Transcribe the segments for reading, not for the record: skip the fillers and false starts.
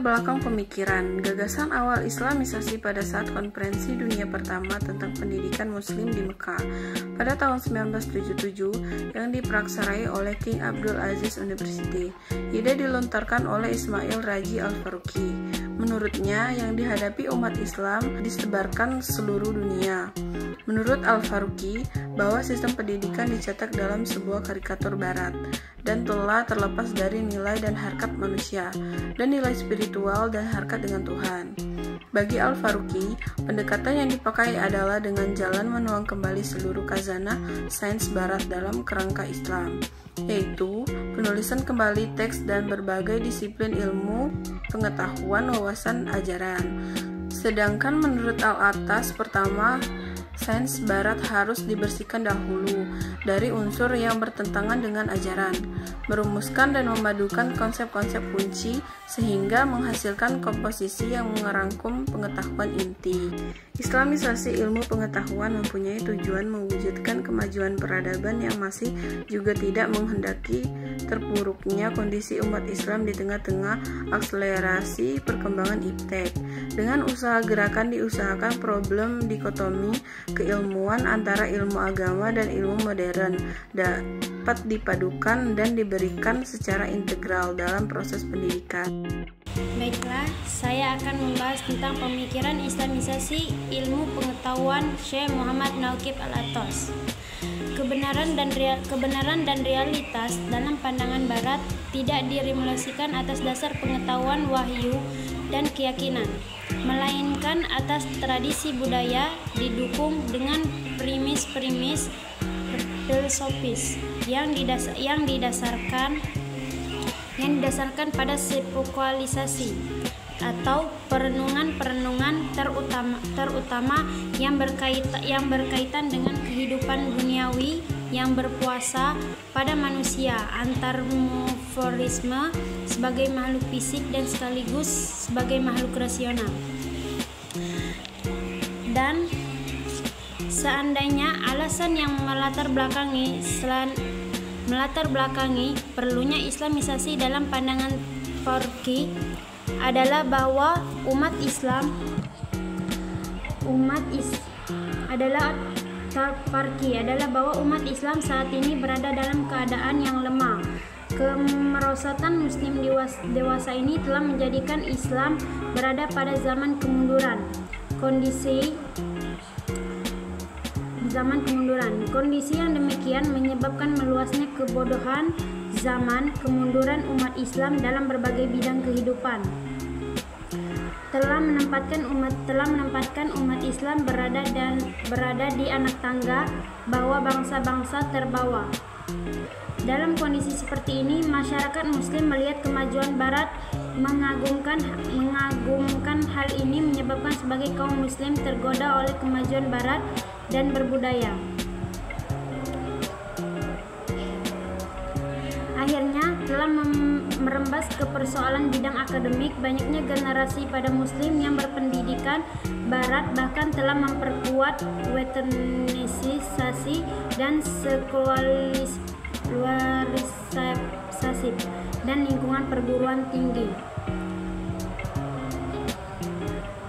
Latar belakang pemikiran, gagasan awal Islamisasi pada saat konferensi dunia pertama tentang pendidikan muslim di Mekah pada tahun 1977 yang diperaksarai oleh King Abdul Aziz University. Ide dilontarkan oleh Ismail Raji Al-Faruqi. Menurutnya, yang dihadapi umat Islam disebarkan seluruh dunia. Menurut Al-Faruqi, bahwa sistem pendidikan dicetak dalam sebuah karikatur barat dan telah terlepas dari nilai dan harkat manusia, dan nilai spiritual dan harkat dengan Tuhan. Bagi Al-Faruqi, pendekatan yang dipakai adalah dengan jalan menuang kembali seluruh khazanah sains barat dalam kerangka Islam, yaitu penulisan kembali teks dan berbagai disiplin ilmu, pengetahuan, wawasan, ajaran. Sedangkan menurut Al-Attas, pertama, sains barat harus dibersihkan dahulu dari unsur yang bertentangan dengan ajaran, merumuskan dan memadukan konsep-konsep kunci sehingga menghasilkan komposisi yang merangkum pengetahuan inti. Islamisasi ilmu pengetahuan mempunyai tujuan mewujudkan kemajuan peradaban yang masih juga tidak menghendaki terpuruknya kondisi umat Islam di tengah-tengah akselerasi perkembangan iptek. Dengan usaha gerakan diusahakan problem dikotomi keilmuan antara ilmu agama dan ilmu modern dapat dipadukan dan diberikan secara integral dalam proses pendidikan. Baiklah, saya akan membahas tentang pemikiran Islamisasi ilmu pengetahuan Syekh Muhammad Nauqib Al-Attas. Kebenaran dan realitas dalam pandangan Barat tidak dirimulasikan atas dasar pengetahuan wahyu dan keyakinan, melainkan atas tradisi budaya didukung dengan premis-premis filosofis yang didasarkan pada spiritualisasi atau perenungan-perenungan terutama yang berkaitan dengan kehidupan duniawi yang berpuasa pada manusia, antarmorfisme sebagai makhluk fisik dan sekaligus sebagai makhluk rasional. Dan seandainya alasan yang melatar belakangi perlunya Islamisasi dalam pandangan Faruqi adalah bahwa umat Islam saat ini berada dalam keadaan yang lemah. Kemerosotan muslim dewasa ini telah menjadikan Islam berada pada zaman kemunduran. Kondisi yang demikian menyebabkan meluasnya kebodohan zaman, kemunduran umat Islam dalam berbagai bidang kehidupan. Telah menempatkan umat Islam berada di anak tangga bawah bangsa-bangsa terbawah. Dalam kondisi seperti ini, masyarakat muslim melihat kemajuan barat, mengagumkan hal ini menyebabkan sebagai kaum muslim tergoda oleh kemajuan barat dan berbudaya. Akhirnya telah merembas ke persoalan bidang akademik. Banyaknya generasi pada muslim yang berpendidikan barat bahkan telah memperkuat westernisasi dan sekularisasi dan lingkungan perguruan tinggi.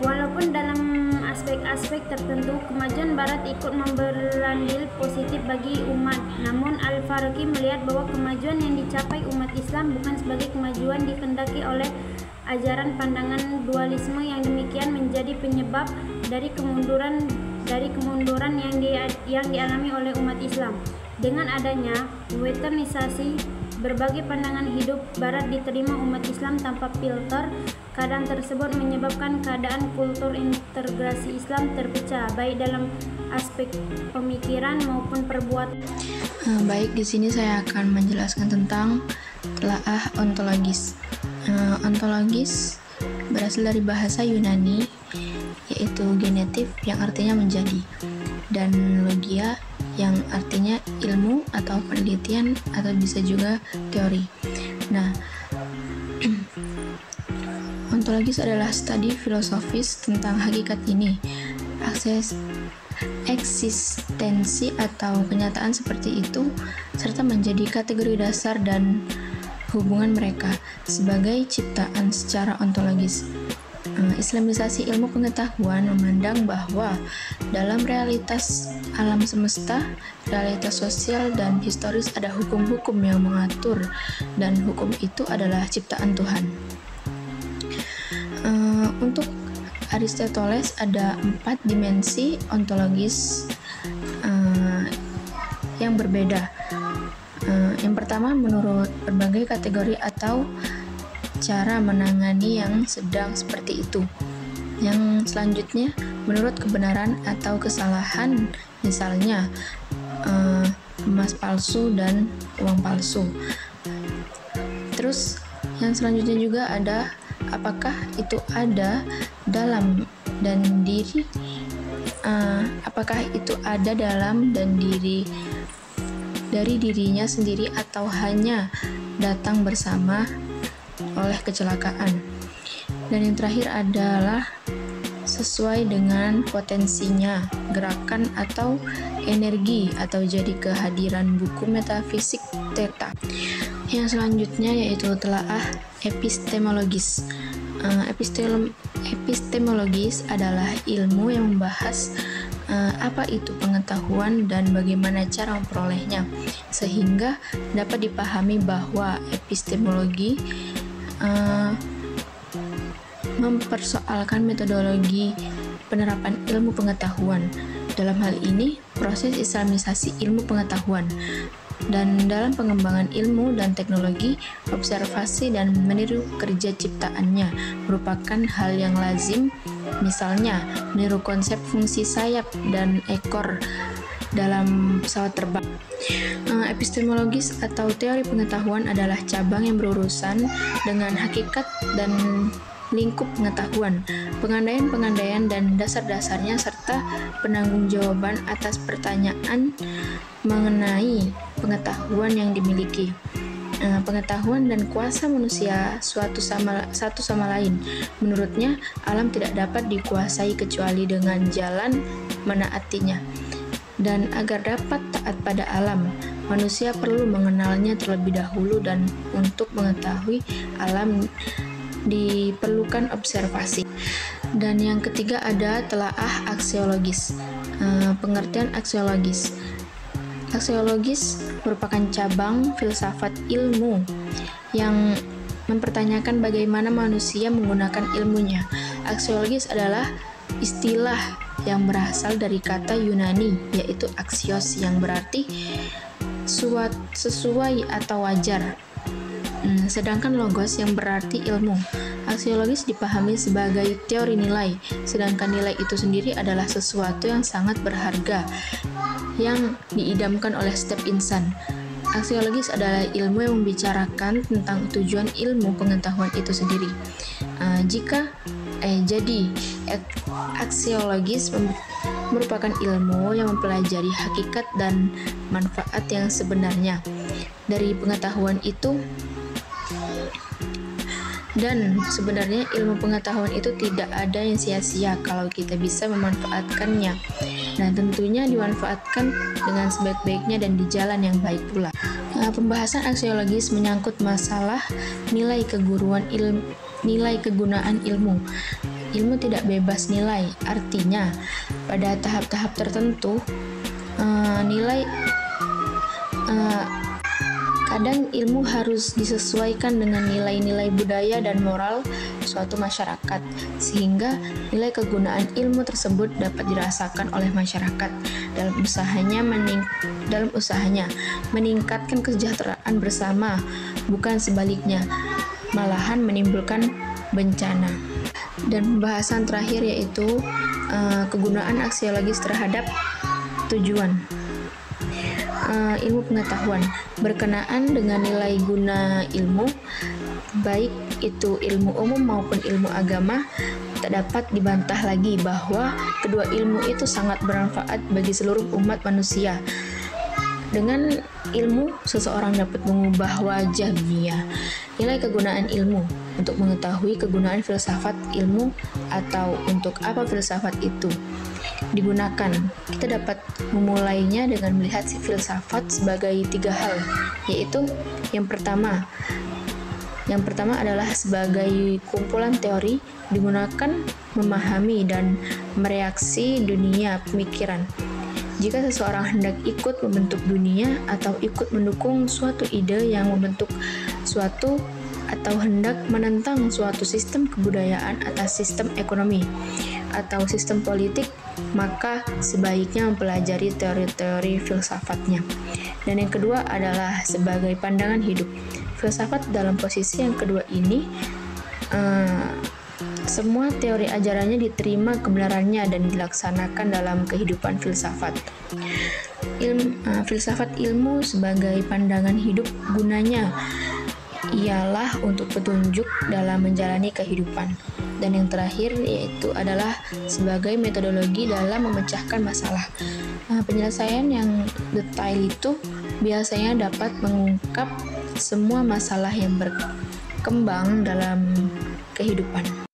Walaupun dalam aspek-aspek tertentu kemajuan barat ikut memberandil positif bagi umat, namun Al-Faruqi melihat bahwa kemajuan yang dicapai umat Islam bukan sebagai kemajuan dikehendaki oleh ajaran pandangan dualisme yang demikian menjadi penyebab dari kemunduran yang dialami oleh umat Islam. Dengan adanya westernisasi, berbagai pandangan hidup barat diterima umat Islam tanpa filter. Keadaan tersebut menyebabkan keadaan kultur integrasi Islam terpecah, baik dalam aspek pemikiran maupun perbuatan. Baik, di sini saya akan menjelaskan tentang telaah ontologis. Ontologis berasal dari bahasa Yunani, yaitu genetif yang artinya menjadi, dan logia yang artinya ilmu atau penelitian atau bisa juga teori. Nah, ontologis adalah studi filosofis tentang hakikat ini, eksistensi atau kenyataan seperti itu, serta menjadi kategori dasar dan hubungan mereka sebagai ciptaan secara ontologis. Islamisasi ilmu pengetahuan memandang bahwa dalam realitas alam semesta, realitas sosial dan historis ada hukum-hukum yang mengatur, dan hukum itu adalah ciptaan Tuhan. Untuk Aristoteles ada 4 dimensi ontologis yang berbeda. Yang pertama, menurut berbagai kategori atau cara menangani yang sedang seperti itu. Yang selanjutnya, menurut kebenaran atau kesalahan, misalnya emas palsu dan uang palsu. Terus yang selanjutnya juga ada apakah itu ada dalam dan diri, apakah itu ada dalam dan diri dari dirinya sendiri atau hanya datang bersama oleh kecelakaan. Dan yang terakhir adalah sesuai dengan potensinya, gerakan atau energi, atau jadi kehadiran. Buku Metafisik Theta. Yang selanjutnya yaitu telaah epistemologis. Epistemologis adalah ilmu yang membahas apa itu pengetahuan dan bagaimana cara memperolehnya, sehingga dapat dipahami bahwa epistemologi mempersoalkan metodologi penerapan ilmu pengetahuan. Dalam hal ini, proses islamisasi ilmu pengetahuan. Dan dalam pengembangan ilmu dan teknologi, observasi dan meniru kerja ciptaannya merupakan hal yang lazim. Misalnya, meniru konsep fungsi sayap dan ekor dalam pesawat terbang. Epistemologis atau teori pengetahuan adalah cabang yang berurusan dengan hakikat dan lingkup pengetahuan, pengandaian-pengandaian dan dasar-dasarnya, serta penanggung-jawaban atas pertanyaan mengenai pengetahuan yang dimiliki. Pengetahuan dan kuasa manusia satu sama lain. Menurutnya, alam tidak dapat dikuasai kecuali dengan jalan menaatinya. Dan agar dapat taat pada alam, manusia perlu mengenalnya terlebih dahulu, dan untuk mengetahui alam diperlukan observasi. Dan yang ketiga ada telaah aksiologis. Pengertian aksiologis. Aksiologis merupakan cabang filsafat ilmu yang mempertanyakan bagaimana manusia menggunakan ilmunya. Aksiologis adalah istilah yang berasal dari kata Yunani, yaitu axios, yang berarti sesuai atau wajar. Sedangkan logos yang berarti ilmu. Aksiologis dipahami sebagai teori nilai, sedangkan nilai itu sendiri adalah sesuatu yang sangat berharga yang diidamkan oleh setiap insan. Aksiologis adalah ilmu yang membicarakan tentang tujuan ilmu pengetahuan itu sendiri. Jadi aksiologis merupakan ilmu yang mempelajari hakikat dan manfaat yang sebenarnya dari pengetahuan itu. Dan sebenarnya ilmu pengetahuan itu tidak ada yang sia-sia kalau kita bisa memanfaatkannya. Nah, tentunya dimanfaatkan dengan sebaik-baiknya dan di jalan yang baik pula. Pembahasan aksiologis menyangkut masalah nilai kegunaan ilmu. Ilmu tidak bebas nilai, artinya pada tahap-tahap tertentu kadang ilmu harus disesuaikan dengan nilai-nilai budaya dan moral suatu masyarakat, sehingga nilai kegunaan ilmu tersebut dapat dirasakan oleh masyarakat dalam usahanya meningkatkan kesejahteraan bersama, bukan sebaliknya, malahan menimbulkan bencana. Dan pembahasan terakhir yaitu kegunaan aksiologis terhadap tujuan ilmu pengetahuan berkenaan dengan nilai guna ilmu, baik itu ilmu umum maupun ilmu agama. Tak dapat dibantah lagi bahwa kedua ilmu itu sangat bermanfaat bagi seluruh umat manusia. Dengan ilmu, seseorang dapat mengubah wajah dunia. Nilai kegunaan ilmu untuk mengetahui kegunaan filsafat ilmu atau untuk apa filsafat itu digunakan. Kita dapat memulainya dengan melihat filsafat sebagai 3 hal, yaitu yang pertama, Yang pertama adalah sebagai kumpulan teori digunakan memahami dan mereaksi dunia pemikiran. Jika seseorang hendak ikut membentuk dunia atau ikut mendukung suatu ide yang membentuk suatu atau hendak menentang suatu sistem kebudayaan atas sistem ekonomi atau sistem politik, maka sebaiknya mempelajari teori-teori filsafatnya. Dan yang kedua adalah sebagai pandangan hidup. Filsafat dalam posisi yang kedua ini, semua teori ajarannya diterima kebenarannya dan dilaksanakan dalam kehidupan filsafat. Filsafat ilmu sebagai pandangan hidup gunanya ialah untuk petunjuk dalam menjalani kehidupan. Dan yang terakhir yaitu adalah sebagai metodologi dalam memecahkan masalah. Penyelesaian yang detail itu biasanya dapat mengungkap semua masalah yang berkembang dalam kehidupan.